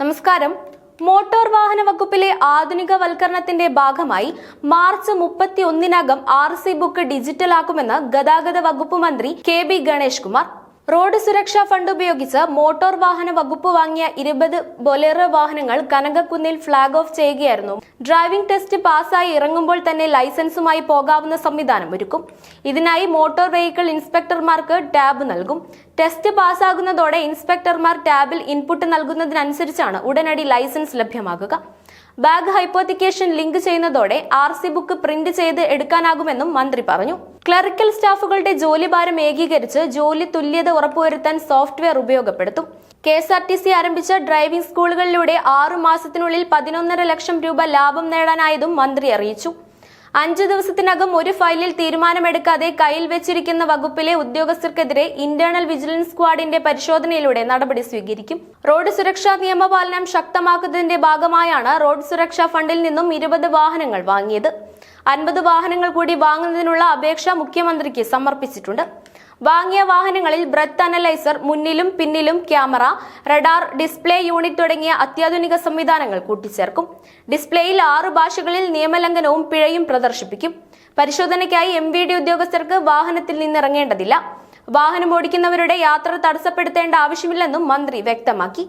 നമസ്കാരം. മോട്ടോർ വാഹന വകുപ്പിലെ ആധുനികവൽക്കരണത്തിന്റെ ഭാഗമായി മാർച്ച് 31-നകം RC ബുക്ക് ഡിജിറ്റലാക്കുമെന്ന് ഗതാഗത വകുപ്പ് മന്ത്രി KB ഗണേഷ് കുമാർ. റോഡ് സുരക്ഷാ ഫണ്ട് ഉപയോഗിച്ച് മോട്ടോർ വാഹന വകുപ്പ് വാങ്ങിയ 20 ബൊലേറോ വാഹനങ്ങൾ കനകക്കുന്നിൽ ഫ്ളാഗ് ഓഫ് ചെയ്യുകയായിരുന്നു. ഡ്രൈവിംഗ് ടെസ്റ്റ് പാസ്സായി ഇറങ്ങുമ്പോൾ തന്നെ ലൈസൻസുമായി പോകാവുന്ന സംവിധാനം ഒരുക്കും. ഇതിനായി മോട്ടോർ വെഹിക്കിൾ ഇൻസ്പെക്ടർമാർക്ക് ടാബ് നൽകും. ടെസ്റ്റ് പാസ്സാകുന്നതോടെ ഇൻസ്പെക്ടർമാർ ടാബിൽ ഇൻപുട്ട് നൽകുന്നതിനനുസരിച്ചാണ് ഉടനടി ലൈസൻസ് ലഭ്യമാകുക. ബാഗ് ഹൈപ്പോത്തിക്കേഷൻ ലിങ്ക് ചെയ്യുന്നതോടെ RC ബുക്ക് പ്രിന്റ് ചെയ്ത് എടുക്കാനാകുമെന്നും മന്ത്രി പറഞ്ഞു. ക്ലറിക്കൽ സ്റ്റാഫുകളുടെ ജോലിഭാരം ഏകീകരിച്ച് ജോലി തുല്യത ഉറപ്പുവരുത്താൻ സോഫ്റ്റ്വെയർ ഉപയോഗപ്പെടുത്തും. KSRTC ആരംഭിച്ച ഡ്രൈവിംഗ് സ്കൂളുകളിലൂടെ 6 മാസത്തിനുള്ളിൽ 11.5 ലക്ഷം രൂപ ലാഭം നേടാനായതും മന്ത്രി അറിയിച്ചു. 5 ദിവസത്തിനകം ഒരു ഫയലിൽ തീരുമാനമെടുക്കാതെ കയ്യിൽ വെച്ചിരിക്കുന്ന വകുപ്പിലെ ഉദ്യോഗസ്ഥർക്കെതിരെ ഇന്റേണൽ വിജിലൻസ് സ്ക്വാഡിന്റെ പരിശോധനയിലൂടെ നടപടി സ്വീകരിക്കും. റോഡ് സുരക്ഷാ നിയമപാലനം ശക്തമാക്കുന്നതിന്റെ ഭാഗമായാണ് റോഡ് സുരക്ഷാ ഫണ്ടിൽ നിന്നും 20 വാഹനങ്ങൾ വാങ്ങിയത്. 50 വാഹനങ്ങൾ കൂടി വാങ്ങുന്നതിനുള്ള അപേക്ഷ മുഖ്യമന്ത്രിക്ക് സമർപ്പിച്ചിട്ടുണ്ട്. വാങ്ങിയ വാഹനങ്ങളിൽ ബ്രത്ത് അനലൈസർ, മുന്നിലും പിന്നിലും ക്യാമറ, റഡാർ, ഡിസ്പ്ലേ യൂണിറ്റ് തുടങ്ങിയ അത്യാധുനിക സംവിധാനങ്ങൾ കൂട്ടിച്ചേർക്കും. ഡിസ്പ്ലേയിൽ 6 ഭാഷകളിൽ നിയമലംഘനവും പിഴയും പ്രദർശിപ്പിക്കും. പരിശോധനയ്ക്കായി MVD ഉദ്യോഗസ്ഥർക്ക് വാഹനത്തിൽ നിന്നിറങ്ങേണ്ടതില്ല. വാഹനം ഓടിക്കുന്നവരുടെ യാത്ര തടസ്സപ്പെടുത്തേണ്ട ആവശ്യമില്ലെന്നും മന്ത്രി വ്യക്തമാക്കി.